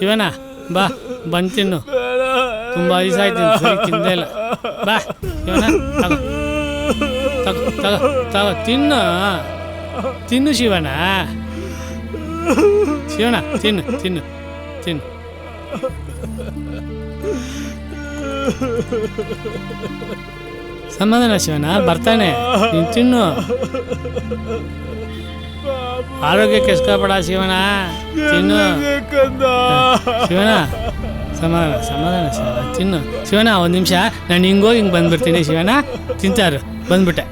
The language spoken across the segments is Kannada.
ಶಿವನ ಬಾ ಬಂದು ತಿನ್ನು. ತುಂಬ ದಿವಸ ಆಯ್ತು ಸರಿ ತಿಂದೇ ಇಲ್ಲ. ಬಾ ಶಿವನ ತಗೋ ತಗೋ ತಗೋ ತಗೋ ತಿನ್ನು ತಿನ್ನು ಶಿವನ. ಶಿವನ ತಿನ್ನು ತಿನ್ನು ತಿನ್ನು. ಸಮಾಧಾನ ಶಿವನ, ಬರ್ತಾನೆ, ನೀನು ತಿನ್ನು. ಆರೋಗ್ಯಕ್ಕೆ ಎಸ್ಕೋಬೇಡ ಶಿವನ, ತಿನ್ನು ಶಿವನ. ಸಮಾಧಾನ ಸಮಾಧಾನ ಶಿವನ, ತಿನ್ನು ಶಿವನ. ಒಂದು ನಿಮಿಷ ನಾನು ಹಿಂಗೋಗಿ ಹಿಂಗೆ ಬಂದ್ಬಿಡ್ತೀನಿ ಶಿವನ. ತಿಂತಾರು ಬಂದ್ಬಿಟ್ಟೆ.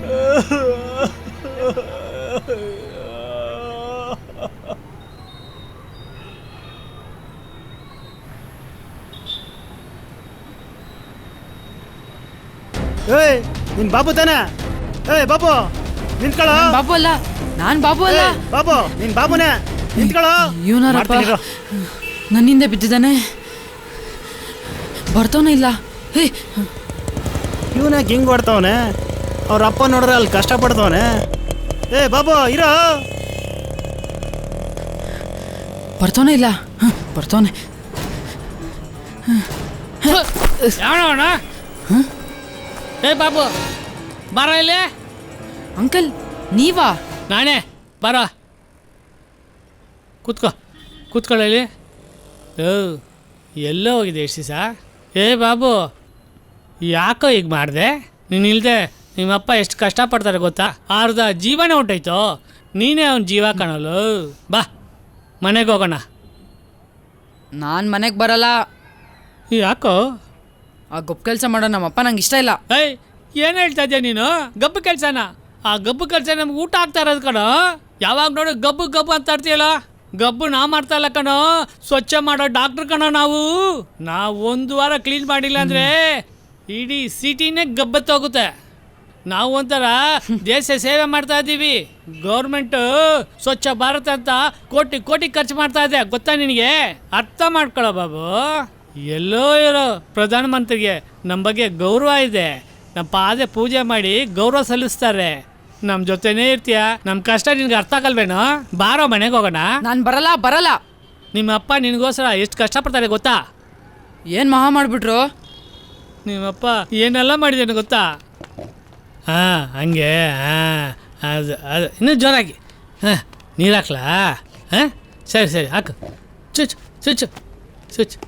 ಏಯ್ ನಿನ್ ಬಾಬು ತಾನೆ? ಏಯ್ ಬಾಬು ನಿಂತ್ಕೊಳ್ಳೋ. ಬಾಬು ಅಲ್ಲ, ನಾನ್ ಬಾಬು ಅಲ್ಲ. ಬಾಬು ನಿನ್ ಬಾಬುನೇ, ನಿಂತ್ಕೊಳ್ಳೋ. ಇವನಾರಪ್ಪ ನನ್ನಿಂದ ಬಿದ್ದಿದ್ದಾನೆ, ಬರ್ತಾನೆ ಇಲ್ಲ. ಹೇ ಇವನಾಗ ಹಿಂಗ್ ಹೊಡ್ತವನೆ? ಅವ್ರ ಅಪ್ಪ ನೋಡ್ರೆ ಅಲ್ಲಿ ಕಷ್ಟಪಡ್ತವನೆ. ಏ ಬಾಬು ಇರೋ. ಬರ್ತಾನೆ ಇಲ್ಲ, ಬರ್ತಾನೆ. ಯಾವಣ? ಏ ಬಾಬು ಬಾರ ಇಲ್ಲಿ. ಅಂಕಲ್ ನೀವಾ? ನಾನೇ, ಬಾರ ಕೂತ್ಕೋ ಕೂತ್ಕೊಳ್ಳಿ. ಎಲ್ಲೋ ಹೋಗಿದೆ ಎಷ್ಟು ದಿವಸ? ಏ ಬಾಬು ಯಾಕೋ ಈಗ ಮಾಡಿದೆ? ನೀನು ಇಲ್ಲದೆ ನಿಮ್ಮಪ್ಪ ಎಷ್ಟು ಕಷ್ಟಪಡ್ತಾರೆ ಗೊತ್ತಾ? ಅರ್ಧ ಜೀವನ ಹೊಂಟೋಯ್ತು. ನೀನೇ ಅವ್ನ ಜೀವ ಕಾಣಲು. ಬಾ ಮನೆಗೆ ಹೋಗೋಣ. ನಾನು ಮನೆಗೆ ಬರಲ್ಲ. ಯಾಕೋ? ಆ ಗಬ್ಬು ಕೆಲಸ ಮಾಡೋ ನಮ್ಮಪ್ಪ ನಂಗೆ ಇಷ್ಟ ಇಲ್ಲ. ಏಯ್ ಏನು ಹೇಳ್ತಾ ಇದ್ಯಾ ನೀನು? ಗಬ್ಬು ಕೆಲಸನ? ಆ ಗಬ್ಬು ಕೆಲಸ ನಮ್ಗೆ ಊಟ ಆಗ್ತಾ ಇರೋದು ಕಣೋ. ಯಾವಾಗ ನೋಡು ಗಬ್ಬು ಗಬ್ಬು ಅಂತ ಇರ್ತೀಯಲ್ಲ. ಗಬ್ಬು ನಾವು ಮಾಡ್ತಾ ಇಲ್ಲ ಕಣೋ, ಸ್ವಚ್ಛ ಮಾಡೋ ಡಾಕ್ಟ್ರ್ ಕಣೋ ನಾವು. ಒಂದು ವಾರ ಕ್ಲೀನ್ ಮಾಡಿಲ್ಲ ಅಂದರೆ ಇಡೀ ಸಿಟಿನೇ ಗಬ್ಬತ್ತೋಗುತ್ತೆ. ನಾವು ಒಂಥರ ದೇಶ ಸೇವೆ ಮಾಡ್ತಾ ಇದ್ದೀವಿ. ಗೌರ್ಮೆಂಟು ಸ್ವಚ್ಛ ಭಾರತ ಅಂತ ಕೋಟಿ ಕೋಟಿ ಖರ್ಚು ಮಾಡ್ತಾ ಇದೆ, ಗೊತ್ತಾ ನಿನಗೆ? ಅರ್ಥ ಮಾಡ್ಕೊಳ್ಳೋ ಬಾಬು. ಎಲ್ಲೋ ಇರೋ ಪ್ರಧಾನಮಂತ್ರಿಗೆ ನಮ್ಮ ಬಗ್ಗೆ ಗೌರವ ಇದೆ. ನಮ್ಮ ಪಾದೆ ಪೂಜೆ ಮಾಡಿ ಗೌರವ ಸಲ್ಲಿಸ್ತಾರೆ. ನಮ್ಮ ಜೊತೆನೇ ಇರ್ತೀಯ. ನಮ್ಮ ಕಷ್ಟ ನಿನ್ಗೆ ಅರ್ಥ ಆಗಲ್ವೇನೋ? ಬಾರೋ ಮನೆಗೆ ಹೋಗೋಣ. ನಾನು ಬರಲ್ಲ ಬರಲ್ಲ. ನಿಮ್ಮ ಅಪ್ಪ ನಿನಗೋಸ್ಕರ ಎಷ್ಟು ಕಷ್ಟಪಡ್ತಾರೆ ಗೊತ್ತಾ? ಏನು ಮಹಾ ಮಾಡಿಬಿಟ್ರು? ನಿಮ್ಮಪ್ಪ ಏನೆಲ್ಲ ಮಾಡಿದ್ದೇನೆ ಗೊತ್ತಾ? ಹಾಂ ಹಂಗೆ. ಅದು ಅದು ಇನ್ನೂ ಜೋರಾಗಿ. ನೀರು ಹಾಕ್ಲಾ? ಸರಿ ಸರಿ ಹಾಕು. ಚುಚ್ಚು ಚುಚ್ಚು ಚುಚ್ಚು.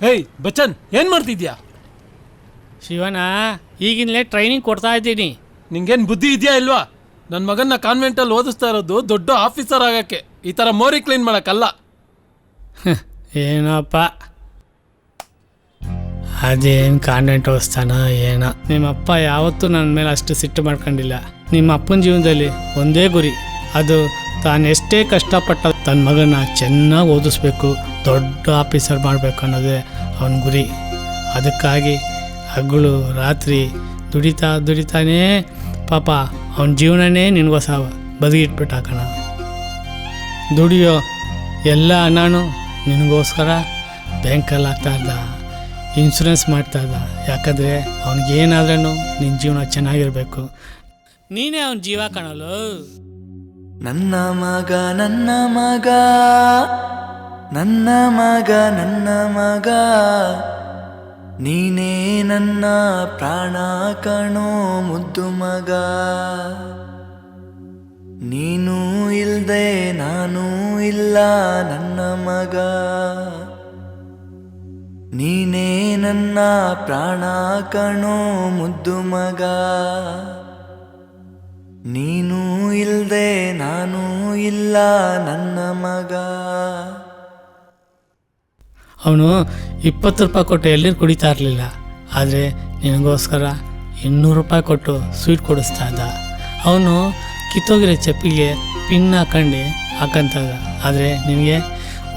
ಹೇಯ್ ಬಚ್ಚನ್, ಏನು ಮಾಡ್ತಿದ್ಯಾ? ಶಿವನ, ಈಗಿನಲೇ ಟ್ರೈನಿಂಗ್ ಕೊಡ್ತಾ ಇದ್ದೀನಿ. ನಿಂಗೇನು ಬುದ್ಧಿ ಇದೆಯಾ ಇಲ್ವಾ? ನನ್ನ ಮಗನ್ನ ಕಾನ್ವೆಂಟಲ್ಲಿ ಓದಿಸ್ತಾ ಇರೋದು ದೊಡ್ಡ ಆಫೀಸರ್ ಆಗೋಕ್ಕೆ, ಈ ಥರ ಮೋರಿ ಕ್ಲೀನ್ ಮಾಡೋಕ್ಕಲ್ಲ. ಏನಪ್ಪ ಅದೇನು ಕಾನ್ವೆಂಟ್ ಓದಿಸ್ತಾನ ಏನೋ. ನಿಮ್ಮಪ್ಪ ಯಾವತ್ತೂ ನನ್ನ ಮೇಲೆ ಅಷ್ಟು ಸಿಟ್ಟು ಮಾಡ್ಕೊಂಡಿಲ್ಲ. ನಿಮ್ಮ ಅಪ್ಪನ ಜೀವನದಲ್ಲಿ ಒಂದೇ ಗುರಿ, ಅದು ತಾನು ಎಷ್ಟೇ ಕಷ್ಟಪಟ್ಟ ತನ್ನ ಮಗನ ಚೆನ್ನಾಗಿ ಓದಿಸ್ಬೇಕು, ದೊಡ್ಡ ಆಫೀಸರ್ ಮಾಡಬೇಕು ಅನ್ನೋದೇ ಅವನ ಗುರಿ. ಅದಕ್ಕಾಗಿ ಹಗಲು ರಾತ್ರಿ ದುಡಿತಾನೇ ಪಾಪ ಅವನ ಜೀವನನೇ ನಿನಗೋಸ ಬದಿಗಿಟ್ಬಿಟ್ಟು ಹಾಕೋಣ. ದುಡಿಯೋ ಎಲ್ಲ ಹಣನೂ ನಿನಗೋಸ್ಕರ ಬ್ಯಾಂಕಲ್ಲಿ ಹಾಕ್ತಾ ಇದ್ದ, ಇನ್ಶೂರೆನ್ಸ್ ಮಾಡ್ತಾ ಇದ್ದ. ಯಾಕಂದರೆ ಅವನಿಗೇನಾದ್ರೂ ನಿನ್ನ ಜೀವನ ಚೆನ್ನಾಗಿರಬೇಕು. ನೀನೇ ಅವನ ಜೀವ ಕಾಣಲು. ನನ್ನ ಮಗ ನನ್ನ ಮಗ ನನ್ನ ಮಗ ನನ್ನ ಮಗ, ನೀನೇ ನನ್ನ ಪ್ರಾಣ ಕಣೋ ಮುದ್ದು ಮಗ. ನೀನು ಇಲ್ದೆ ನಾನು ಇಲ್ಲ ನನ್ನ ಮಗ, ನೀನೇ ನನ್ನ ಪ್ರಾಣ ಕಣೋ ಮುದ್ದು ಮಗ. ನೀನು ಇಲ್ದೆ ನಾನು ಇಲ್ಲ ನನ್ನ ಮಗ. ಅವನು 20 ರೂಪಾಯಿ ಕೊಟ್ಟು ಎಳ್ಳೀರು ಕುಡಿತಾ ಇರಲಿಲ್ಲ, ಆದರೆ ನಿನಗೋಸ್ಕರ 200 ರೂಪಾಯಿ ಕೊಟ್ಟು ಸ್ವೀಟ್ ಕೊಡಿಸ್ತಾ ಇದ್ದ. ಅವನು ಕಿತ್ತೋಗಿರೋ ಚಪ್ಪಿಗೆ ಪಿನ್ ಹಾಕಂತ ಇದ್ದ, ಆದರೆ ನಿನಗೆ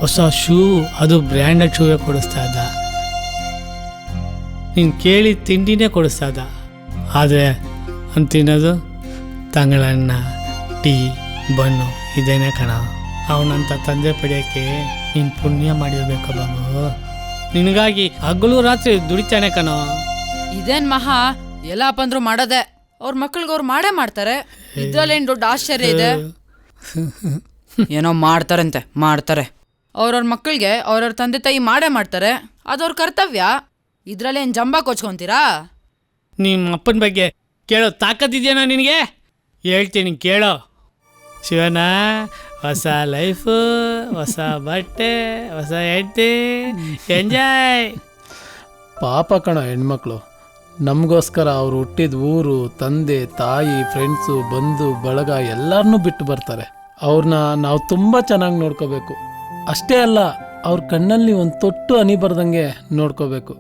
ಹೊಸ ಶೂ, ಅದು ಬ್ರ್ಯಾಂಡೆಡ್ ಶೂವೇ ಕೊಡಿಸ್ತಾ ಇದ್ದ. ನೀನು ಕೇಳಿ ತಿಂಡಿನೇ ಕೊಡಿಸ್ತಾ ಇದ್ದ, ಆದರೆ ಅವ್ನು ತಿನ್ನೋದು ತಂಗಳನ್ನ, ಟೀ, ಬನ್ನು ಇದೇನೇ ಕಣ. ಅವನಂತ ತಂದೆ ಪಡೆಯೋಕ್ಕೆ ನೀನು ಪುಣ್ಯ ಮಾಡಿರ್ಬೇಕು ಬಾಬು. ನಿನಗಾಗಿ ಹಗಲು ರಾತ್ರಿ ದುಡಿತಾನೆ ಕಣೋ. ಇದೇನ್ ಮಹಾ, ಎಲ್ಲಪ್ಪ ಅಂದ್ರು ಮಾಡೋದೆ. ಅವ್ರ ಮಕ್ಳಿಗೆ ಅವ್ರು ಮಾಡೇ ಮಾಡ್ತಾರೆ, ಇದ್ರಲ್ಲೇನು ದೊಡ್ಡ ಆಶ್ಚರ್ಯ ಇದೆ? ಏನೋ ಮಾಡ್ತಾರಂತೆ, ಮಾಡ್ತಾರೆ. ಅವ್ರವ್ರ ಮಕ್ಕಳಿಗೆ ಅವ್ರವ್ರ ತಂದೆ ತಾಯಿ ಮಾಡೇ ಮಾಡ್ತಾರೆ, ಅದವ್ರ ಕರ್ತವ್ಯ. ಇದ್ರಲ್ಲೇನು ಜಂಬ ಕೊಚ್ಕೊಂತೀರಾ? ನಿಮ್ಮ ಅಪ್ಪನ ಬಗ್ಗೆ ಕೇಳೋ ತಾಕತ್ತಿದೆಯಾ ನಿನಗೆ? ಹೇಳ್ತೀನಿ ಕೇಳೋ ಶಿವನ. ಹೊಸ ಲೈಫು, ಹೊಸ ಬಟ್ಟೆ, ಹೊಸ ಹೆಂಡತಿ, ಎಂಜಾಯ್. ಪಾಪ ಕಣ ಹೆಣ್ಮಕ್ಳು, ನಮಗೋಸ್ಕರ ಅವ್ರು ಹುಟ್ಟಿದ ಊರು, ತಂದೆ ತಾಯಿ, ಫ್ರೆಂಡ್ಸು, ಬಂಧು ಬಳಗ ಎಲ್ಲರನ್ನೂ ಬಿಟ್ಟು ಬರ್ತಾರೆ. ಅವ್ರನ್ನ ನಾವು ತುಂಬ ಚೆನ್ನಾಗಿ ನೋಡ್ಕೋಬೇಕು. ಅಷ್ಟೇ ಅಲ್ಲ, ಅವ್ರ ಕಣ್ಣಲ್ಲಿ ಒಂದು ತೊಟ್ಟು ಹನಿ ಬರ್ದಂಗೆ ನೋಡ್ಕೋಬೇಕು.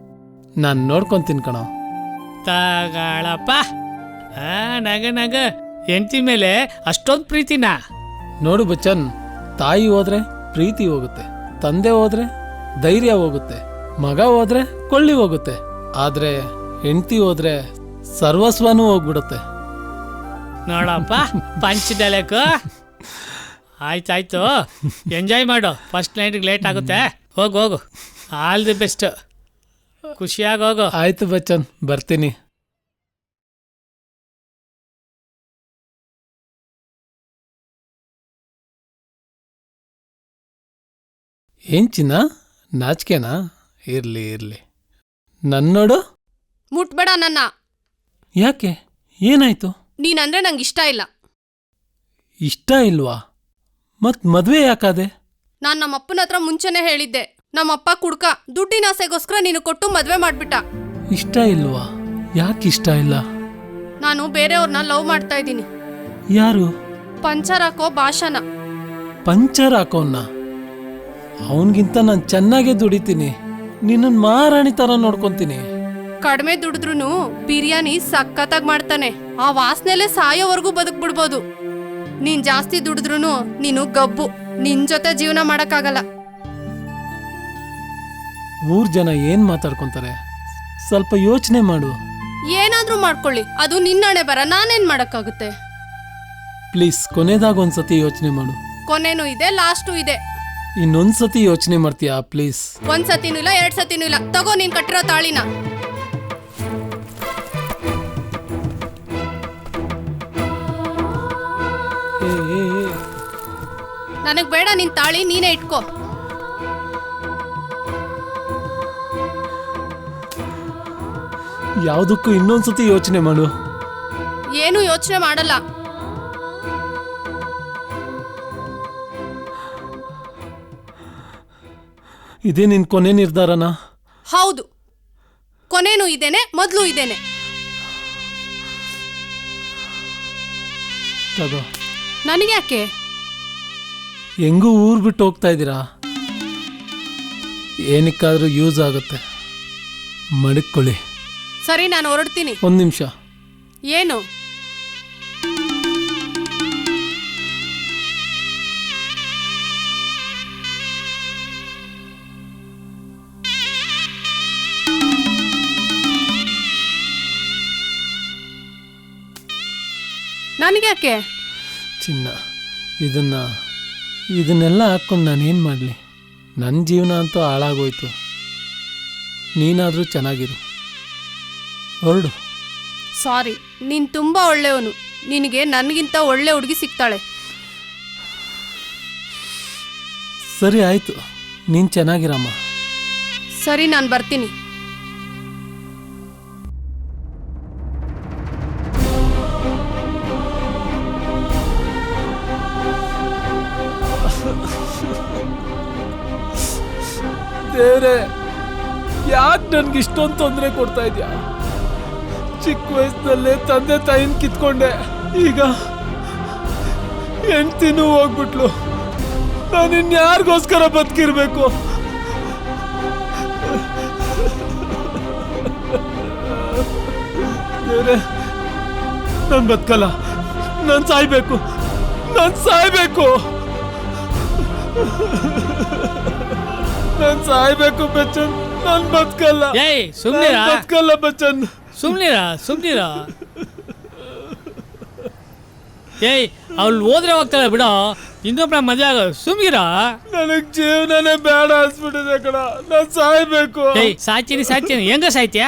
ನಾನು ನೋಡ್ಕೊತೀನಿ ಕಣ. ತಗಳಪ್ಪ. ನಗ ನಗ. ಹೆಂಡತಿ ಮೇಲೆ ಅಷ್ಟೊಂದು ಪ್ರೀತಿನಾ? ನೋಡು ಬಚ್ಚನ್, ತಾಯಿ ಹೋದ್ರೆ ಪ್ರೀತಿ ಹೋಗುತ್ತೆ, ತಂದೆ ಹೋದ್ರೆ ಧೈರ್ಯ ಹೋಗುತ್ತೆ, ಮಗ ಹೋದ್ರೆ ಕೊಳ್ಳಿ ಹೋಗುತ್ತೆ. ಆದ್ರೆ ಹೆಂಡತಿ ಹೋದ್ರೆ ಸರ್ವಸ್ವನೂ ಹೋಗ್ಬಿಡುತ್ತೆ. ನೋಡಪ್ಪ ಪಂಚದಲೆಕು. ಆಯ್ತಾಯ್ತು, ಎಂಜಾಯ್ ಮಾಡು. ಫಸ್ಟ್ ನೈಟ್ಗೆ ಲೇಟ್ ಆಗುತ್ತೆ. ಹೋಗು ಹೋಗು. All the best. ಖುಷಿಯಾಗಿ ಹೋಗು. ಆಯ್ತು ಬಚ್ಚನ್, ಬರ್ತೀನಿ. ಏನ್ ಚಿನ್ನ, ನಾಚಿಕೆನಾ? ಇರ್ಲಿ ಇರ್ಲಿ. ನನ್ನೋಡು. ಮುಟ್ಬೇಡ ನನ್ನ. ಯಾಕೆ, ಏನಾಯ್ತು? ನೀನಂದ್ರೆ ನಂಗೆ ಇಷ್ಟ ಇಲ್ಲ. ಇಷ್ಟ ಇಲ್ವಾ? ಮತ್ ಮದ್ವೆ ಯಾಕಾದೆ? ನಾನ್ ನಮ್ಮಪ್ಪನ ಹತ್ರ ಮುಂಚೆನೆ ಹೇಳಿದ್ದೆ. ನಮ್ಮಪ್ಪ ಕುಡ್ಕ ದುಡ್ಡಿನ ಆಸೆಗೋಸ್ಕರ ನೀನು ಕೊಟ್ಟು ಮದ್ವೆ ಮಾಡ್ಬಿಟ್ಟ. ಇಷ್ಟ ಇಲ್ವಾ? ಯಾಕೆ ಇಷ್ಟ ಇಲ್ಲ? ನಾನು ಬೇರೆಯವ್ರನ್ನ ಲವ್ ಮಾಡ್ತಾ ಇದ್ದೀನಿ. ಯಾರು? ಪಂಚರ್ ಹಾಕೋ ಭಾಷಣ. ಪಂಚರ್ ಹಾಕೋನ್ನ? ಅವನ್ಗಿಂತ ನಾನು ಚೆನ್ನಾಗೇ ದುಡಿತೀನಿ. ನಿನ್ನನ್ ಮಹಾರಾಣಿ ತರ ನೋಡ್ಕೊಂತೀನಿ. ಕಡಿಮೆ ದುಡಿದ್ರೂ ಬಿರಿಯಾನಿ ಸಖತ್ತಾಗಿ ಮಾಡ್ತಾನೆ. ಆ ವಾಸನೆಲೆ ಸಾಯೋವರೆಗೂ ಬದುಕ್ಬಿಡ್ಬೋದು. ನೀನ್ ಜಾಸ್ತಿ ದುಡಿದ್ರೂ ನೀನು ಗಬ್ಬು. ನಿನ್ ಜೊತೆ ಜೀವನ ಮಾಡಕ್ಕಾಗಲ್ಲ. ಊರ್ ಜನ ಏನ್ ಮಾತಾಡ್ಕೊಂತಾರೆ? ಸ್ವಲ್ಪ ಯೋಚನೆ ಮಾಡು. ಏನಾದ್ರೂ ಮಾಡ್ಕೊಳ್ಳಿ, ಅದು ನಿನ್ನಣೆ ಬರ. ನಾನೇನ್ ಮಾಡಕ್ಕಾಗುತ್ತೆ? ಪ್ಲೀಸ್, ಕೊನೆದಾಗ ಒಂದ್ಸತಿ ಯೋಚನೆ ಮಾಡು. ಕೊನೆನೂ ಇದೆ, ಲಾಸ್ಟು ಇದೆ. ಇನ್ನೊಂದ್ಸತಿ ಯೋಚನೆ ಮಾಡ್ತೀಯಾ ಪ್ಲೀಸ್? ಒಂದ್ಸತಿನೂ ಇಲ್ಲ, 2 ಸತಿನೂ ಇಲ್ಲ. ತಗೋ ನೀನ್ ಕಟ್ಟಿರೋ ತಾಳಿನ. ನನಗ್ ಬೇಡ ನಿನ್ ತಾಳಿ, ನೀನೇ ಇಟ್ಕೋ. ಯಾವ್ದಕ್ಕೂ ಇನ್ನೊಂದ್ಸತಿ ಯೋಚನೆ ಮಾಡು. ಏನು ಯೋಚನೆ ಮಾಡಲ್ಲ. ಇದೇ ನಿನ್ ಕೊನೆ ನಿರ್ಧಾರನಾ? ಹೌದು, ಕೊನೆನೂ ಇದೇನೆ, ಮೊದ್ಲು ಇದೇನೆ. ತಗೋ. ನನಗ್ಯಾಕೆ? ಹೆಂಗೂ ಊರ್ ಬಿಟ್ಟು ಹೋಗ್ತಾ ಇದ್ದೀರಾ, ಏನಕ್ಕಾದ್ರೂ ಯೂಸ್ ಆಗುತ್ತೆ. ಮಡಕೊಳ್ಳಿ. ಸರಿ, ನಾನು ಹೊರಡ್ತೀನಿ. ಒಂದ್ ನಿಮಿಷ. ಏನು? ನನಗ್ಯಾಕೆ? ಚಿನ್ನ, ಇದನ್ನೆಲ್ಲ ಹಾಕ್ಕೊಂಡು ನಾನೇನು ಮಾಡಲಿ? ನನ್ನ ಜೀವನ ಅಂತೂ ಹಾಳಾಗೋಯ್ತು. ನೀನಾದರೂ ಚೆನ್ನಾಗಿರು. ಹೊರಡು. ಸಾರಿ, ನೀನ್ ತುಂಬಾ ಒಳ್ಳೆಯವನು. ನಿನಗೆ ನನಗಿಂತ ಒಳ್ಳೆ ಹುಡುಗಿ ಸಿಗ್ತಾಳೆ. ಸರಿ ಆಯ್ತು, ನೀನು ಚೆನ್ನಾಗಿರಮ್ಮ. ಸರಿ, ನಾನು ಬರ್ತೀನಿ. ದೇವ್ರೆ, ಯಾಕೆ ನನ್ಗೆ ಇಷ್ಟೊಂದು ತೊಂದರೆ ಕೊಡ್ತಾ ಇದೆಯಾ? ಚಿಕ್ಕ ವಯಸ್ಸಿನಲ್ಲೇ ತಂದೆ ತಾಯಿನ ಕಿತ್ಕೊಂಡೆ. ಈಗ ಹೆಂಡ್ತಿನೂ ಹೋಗ್ಬಿಟ್ಲು. ನಾನು ಇನ್ಯಾರಿಗೋಸ್ಕರ ಬದುಕಿರ್ಬೇಕು? ದೇವ್ರೆ, ನಾನು ಬದುಕಲ್ಲ. ನಾನು ಸಾಯ್ಬೇಕು. ನಾನು ಸಾಯ್ಬೇಕು ಬಚ್ಚನ್. ನಾನು ಬದುಕಲ್ಲ. ಏಯ್ ಸುಮ್ನಿರ, ಬದುಕಲ್ಲ ಬಚ್ಚನ್. ಸುಮ್ನಿರ. ಏಯ್, ಅವಳು ಹೋದ್ರೆ ಹೋಗ್ತಾಳೆ ಬಿಡೋ, ಇನ್ನೊಬ್ಬ ಮದುವೆ ಆಗೋ. ಸುಮ್ನಿರ. ನನಗ್ ಜೀವನನೇ ಬೇಡ ಅನ್ಸ್ಬಿಟ್ಟಿದೆ ಕಣ. ನಾನು ಸಾಯ್ಬೇಕು. ಏಯ್, ಸಾಯ್ತೀನಿ. ಹೆಂಗ ಸಾಯ್ತೀಯ?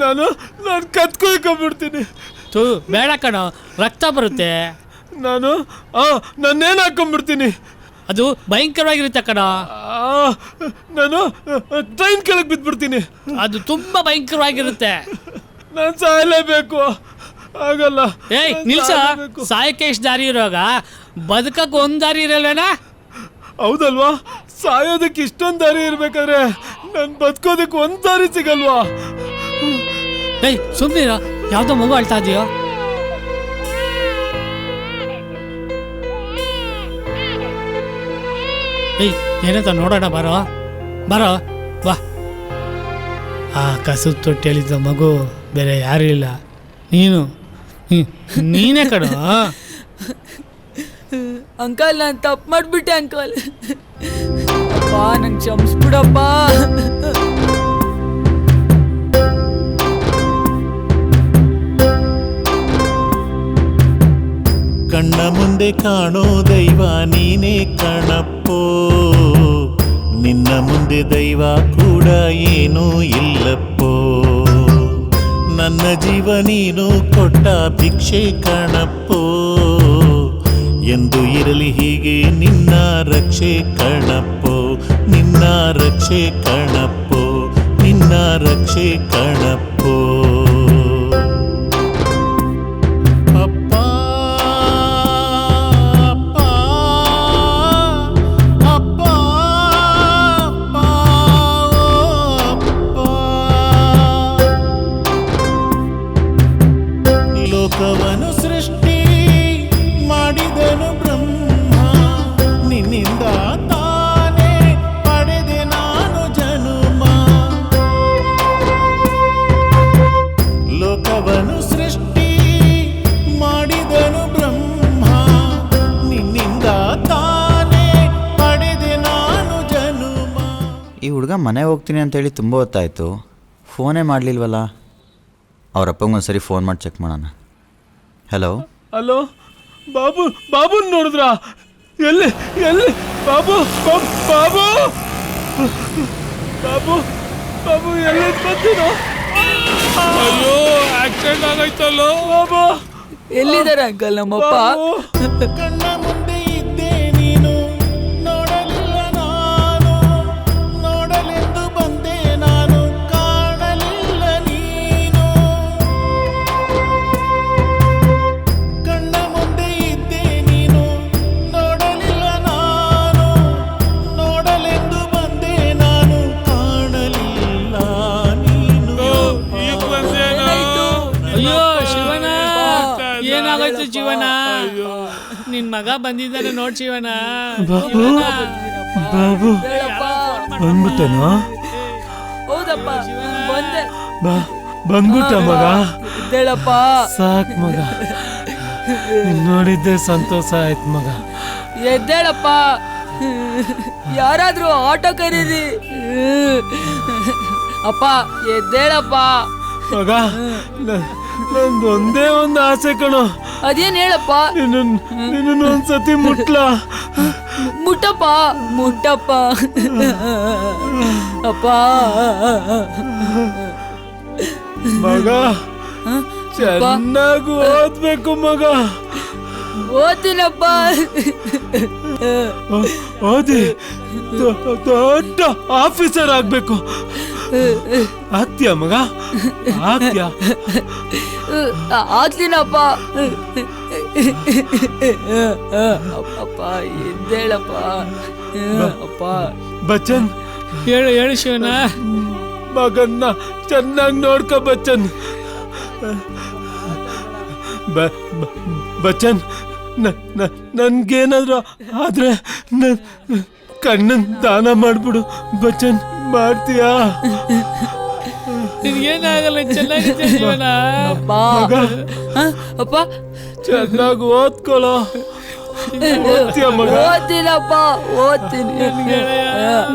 ನಾನು ಕತ್ಕೊಯ್ಕೊಂಡ್ಬಿಡ್ತೀನಿ. ತೂ ಬೇಡ ಕಣೋ, ರಕ್ತ ಬರುತ್ತೆ. ನನ್ನೇನು ಹಾಕೊಂಡ್ಬಿಡ್ತೀನಿ. ಅದು ಭಯಂಕರವಾಗಿರುತ್ತೆ ಕಣ. ನಾನು ಟ್ರೈನ್ ಕೆಳಗೆ ಬಿದ್ದ್ಬಿಡ್ತೀನಿ. ಅದು ತುಂಬಾ ಭಯಂಕರವಾಗಿರುತ್ತೆ. ನಾನು ಸಾಯಲೇಬೇಕು. ಆಗಲ್ಲ. ಏಯ್ ನಿಲ್ಸ, ಸಾಯಕ್ಕೆ ಎಷ್ಟು ದಾರಿ ಇರೋವಾಗ ಬದುಕಕ್ಕೆ ಒಂದು ದಾರಿ ಇರಲ್ವೇನಾ? ಹೌದಲ್ವಾ? ಸಾಯೋದಕ್ಕೆ ಇಷ್ಟೊಂದು ದಾರಿ ಇರ್ಬೇಕಾದ್ರೆ ನಾನು ಬದುಕೋದಕ್ಕೆ ಒಂದು ದಾರಿ ಸಿಗಲ್ವಾ? ಏಯ್ ಸುಮ್ಮನಿರ, ಯಾವುದೋ ಮಗು ಅಳ್ತಾ ಇದೆಯೋ. ಏಯ್ ಏನಂತ ನೋಡೋಣ, ಬರೋ ಬರೋ ಬಾ. ಆ ಕಸದ ತೊಟ್ಟಿಯಲ್ಲಿದ್ದ ಮಗು ಬೇರೆ ಯಾರೂ ಇಲ್ಲ, ನೀನೇ ಕಣ. ಅಂಕಲ್ ನಾನು ತಪ್ಪು ಮಾಡಿಬಿಟ್ಟೆ ಅಂಕಲ್. ಅಪ್ಪ ನಂಗೆ ಕ್ಷಮಿಸ್ಬಿಡಪ್ಪ. ಕಣ್ಣ ಮುಂದೆ ಕಾಣೋ ದೈವ ನೀನೇ ಕಣಪ್ಪೋ, ನಿನ್ನ ಮುಂದೆ ದೈವ ಕೂಡ ಏನೂ ಇಲ್ಲಪ್ಪೋ. ನನ್ನ ಜೀವ ನೀನು ಕೊಟ್ಟ ಭಿಕ್ಷೆ ಕಣಪ್ಪೋ, ಎಂದು ಇರಲಿ ಹೀಗೆ ನಿನ್ನ ರಕ್ಷೆ ಕಣಪ್ಪೋ, ನಿನ್ನ ರಕ್ಷೆ ಕಣಪ್ಪೋ, ನಿನ್ನ ರಕ್ಷೆ ಕಣಪ್ಪೋ. ಲೋಕವನ್ನು ಸೃಷ್ಟಿ ಮಾಡಿದನು ಬ್ರಹ್ಮ, ನಿನ್ನಿಂದ ತಾನೇ ಪಡೆದೆ ನಾನು ಜನುಮ. ಲೋಕವನ್ನು ಸೃಷ್ಟಿ ಮಾಡಿದನು ಬ್ರಹ್ಮ, ನಿನ್ನಿಂದ ತಾನೇ ಪಡೆದೆ ನಾನು ಜನುಮ. ಈ ಹುಡುಗ ಮನೆಗೆ ಹೋಗ್ತೀನಿ ಅಂತೇಳಿ ತುಂಬ ಹೊತ್ತಾಯಿತು, ಫೋನೇ ಮಾಡಲಿಲ್ವಲ್ಲ. ಅವರಪ್ಪಂಗೊಂದ್ಸರಿ ಫೋನ್ ಮಾಡಿ ಚೆಕ್ ಮಾಡೋಣ. ಹಲೋ ಹಲೋ, ಬಾಬು ಬಾಬುನ್ ನೋಡಿದ್ರ? ಎಲ್ಲಿ ಎಲ್ಲಿ ಬಾಬು? ಬಾಬು ಬಾಬು ಬಾಬು ಎಲ್ಲಿ ಬಂದಿರೋ? ಅಯ್ಯೋ ಆಕ್ಸಿಡೆಂಟ್ ಆಗೋಯ್ತಲ್ಲೋ. ಬಾಬು ಎಲ್ಲಿದ್ದಾರೆ ಅಂಕಲ್ ನಮ್ಮಪ್ಪ? ಕಣ್ಣ ಮುಂದೆ ಇದ್ದೆ ನೀನು, ನೋಡಲಿಲ್ಲ ನಾನು, ನೋಡಲೆಂದು ಬಂದೆ ನಾನು, ಕಾಣಲಿಲ್ಲ ನೀನು. ಕಣ್ಣ ಮುಂದೆ ಇದ್ದೆ ನೀನು, ನೋಡಲಿಲ್ಲ ನಾನು, ನೋಡಲೆಂದು ಬಂದೆ ನಾನು, ಕಾಣಲಿಲ್ಲ ನೀನು. ಅಯ್ಯೋ ಶಿವನ, ಏನಾಗೋಯ್ತು ಶಿವನ? ನಿನ್ ಮಗ ಬಂದಿದ್ದಾನೆ ನೋಡ್ ಶಿವನ. ಬಾಬು ಬಂದ್ಬಿಟ್ಟೇನೋ? ಹೌದಪ್ಪ ಬಂದೆ. ಬಂದ್ಬಿಟ್ಟ ಮಗ? ಇದ್ದೇಳಪ್ಪ. ಸಾಕ್ ಮಗ, ನೋಡಿದ್ದೆ ಸಂತೋಷ ಆಯ್ತು ಮಗ. ಎದ್ದೇಳಪ್ಪ, ಯಾರಾದ್ರೂ ಆಟೋ ಕರೀರಿ. ಅಪ್ಪ ಎದ್ದೇಳಪ್ಪ. ಮಗ ನಂದು ಒಂದೇ ಒಂದು ಆಸೆ ಕಣೋ. ಅದೇನ್ ಹೇಳಪ್ಪ? ನಿನ್ನ ಒಂದ್ಸತಿ ಮುಟ್ಲಾ? ಮುಟ್ಟಪ್ಪ ಮುಟ್ಟಪ್ಪ. ಅಪ್ಪ ಮಗ ಚೆನ್ನಾಗಿ ಓದ್ಬೇಕು ಮಗ. ಓದ್ತೀನಪ್ಪ. ಓದಿ ದೊಡ್ಡ ಆಫೀಸರ್ ಆಗ್ಬೇಕು. ಆಗ್ತೀಯ ಮಗ? ಆಗ್ತೀಯ? ಆಗ್ತೀನಪ್ಪ. ಅಪ್ಪ ಎದ್ದೇಳಪ್ಪ. ಅಪ್ಪ ಬಚ್ಚನ್ ಹೇಳು ಹೇಳು ಶಿವನ. ಮಗನ್ನ ಚೆನ್ನಾಗಿ ನೋಡ್ಕೊ ಬಚ್ಚನ್. ಬಚ್ಚನ್ ನನ್ಗೇನಾದ್ರು ಆದ್ರೆ ಕಣ್ಣನ್ ದಾನ ಮಾಡ್ಬಿಡು ಬಚ್ಚನ್. ಮಾಡ್ತೀಯಾ? ನಿನ್ಗೇನಾಗಲ್ಲ, ಚೆನ್ನಾಗಿದೆ ಶಿವನ. ಅಪ್ಪ ಚೆನ್ನಾಗಿ ಓದ್ಕೊಳ್ಳೋ. ಓದ್ತೀಯ ಮಗ? ಓದ್ತೀನಪ್ಪ, ಓದ್ತೀನಿ.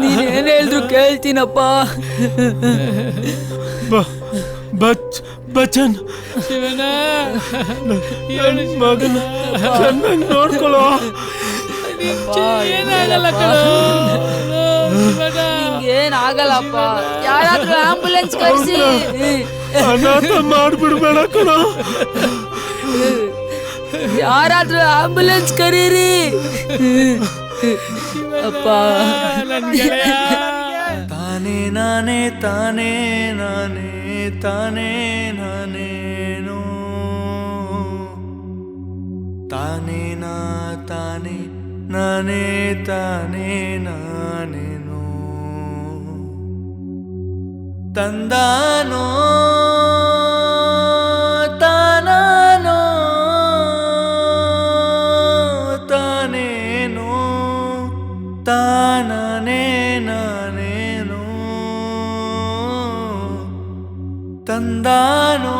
ನೀನೇನ್ ಹೇಳಿದ್ರು ಕೇಳ್ತೀನಪ್ಪ. ಬಚ್ಚನ್ ಶಿವನ ಮಗನ ಚೆನ್ನಾಗಿ ನೋಡ್ಕೊಳ್ಳೋ. ಏನಾಗಲ್ಲ ಏನಾಗಲ್ಲಪ್ಪ. ಯಾರಾದ್ರೂ ಆಂಬುಲೆನ್ಸ್ ಕರೆಸಿ. ಅನಾಥ ಮಾಡ್ಬಿಡ್ಬೇಡ ಕಣ. ಯಾರಾದ್ರೂ ಆಂಬುಲೆನ್ಸ್ ಕರೀರಿ. ನನ್ ಗೆಳೆಯ. ತಾನೇ ನಾನೇ ತಾನೇ ನಾನೇ ತಾನೇ ನಾನೇನು ತಾನೇ ನಾ ತಾನೇ ನಾನೇ ತಾನೇ ನಾನೇನು ತಂದಾನೋ ತಾನಾನೋ ತಾನೇನೋ ತಾನೇ ನಾನೇನು ತಂದಾನೋ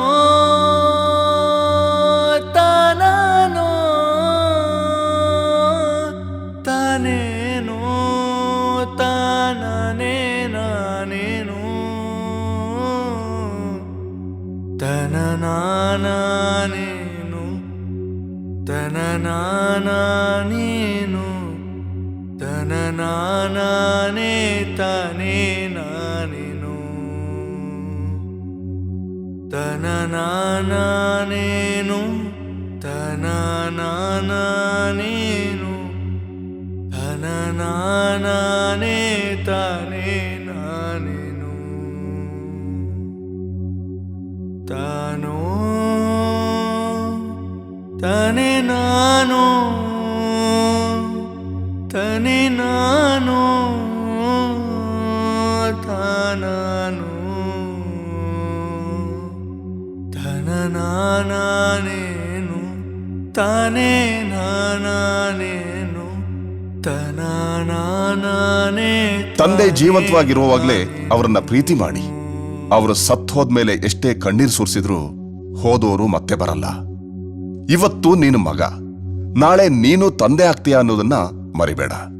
ತಾನಾನೋ ತಾನೇನೋ ತಾನೇ ನಾನೇನು ತನನಾನೇನು ತನನಾನೇನು ತನನಾನೇ ತಾನೇ ನಾನೇನು ತನನಾನೇನು ತನನಾನೇನು ತನನಾನೇ ತಾನೇ ನಾನೇನು ತಾನೋ ತಾನೇ ನಾನು ತಾನೇ ನಾನು ತಾನಾನು ತನನಾನೇನು ತಾನೇ ನಾನೇನು ತನನಾನೇ ತಂದೆ ಜೀವಂತವಾಗಿರುವಾಗಲೇ ಅವರನ್ನ ಪ್ರೀತಿ ಮಾಡಿ ಅವರು ಸತ್ತು ಹೋದ್ಮೇಲೆ ಎಷ್ಟೇ ಕಣ್ಣೀರು ಸುರಿಸಿದ್ರು ಹೋದವರು ಮತ್ತೆ ಬರಲ್ಲ. ಇವತ್ತು ನೀನು ಮಗ, ನಾಳೆ ನೀನು ತಂದೆ ಆಗ್ತೀಯ ಅನ್ನೋದನ್ನ ಮರಿಬೇಡ.